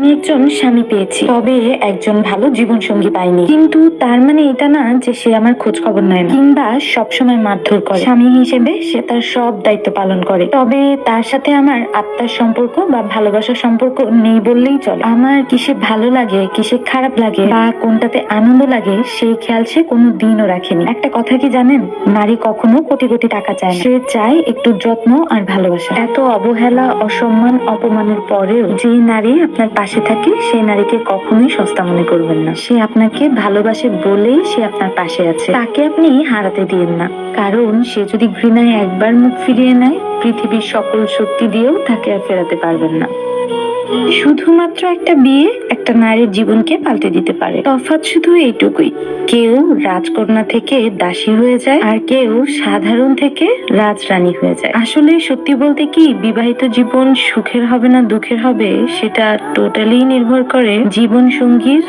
আমি একজন স্বামী পেয়েছি, তবে একজন ভালো জীবন সঙ্গী পাইনি। কিন্তু তার মানে এটা না যে সে আমার খোঁজ খবর নেয় না কিংবা সবসময় মারধর করে। স্বামী হিসেবে সে তার সব দায়িত্ব পালন করে, তবে তার সাথে আমার আত্মার সম্পর্ক বা ভালোবাসার সম্পর্ক নেই বললেই চলে। আমার কিসে ভালো লাগে, কিসে খারাপ লাগে বা কোনটাতে আনন্দ লাগে সেই খেয়াল সে কোনো দিনও রাখেনি। একটা কথা কি জানেন, নারী কখনো কোটি কোটি টাকা চায় না, সে চায় একটু যত্ন আর ভালোবাসা। এত অবহেলা, অসম্মান, অপমানের পরেও যে নারী আপনার পাশে থাকে সেই নারীকে কখনোই সস্তা মনে করবেন না। সে আপনাকে ভালোবাসে বলেই সে আপনার পাশে আছে, তাকে আপনি হারাতে দিয়েন না। কারণ সে যদি ঘৃণায় একবার মুখ ফিরিয়ে নেয়, পৃথিবীর সকল শক্তি দিয়েও তাকে আর ফেরাতে পারবেন না। শুধুমাত্র একটা বিয়ে একটা নারীর জীবনকে পাল্টে দিতে পারে। তফাৎ শুধু এইটুকুই, কেউ রাজকন্যা থেকে দাসী হয়ে যায় আর কেউ সাধারণ থেকে রাজরানী হয়ে যায়। আসলে সত্যি বলতে কি, বিবাহিত জীবন সুখের হবে না দুঃখের হবে সেটা টোটালি নির্ভর করে জীবন সঙ্গীর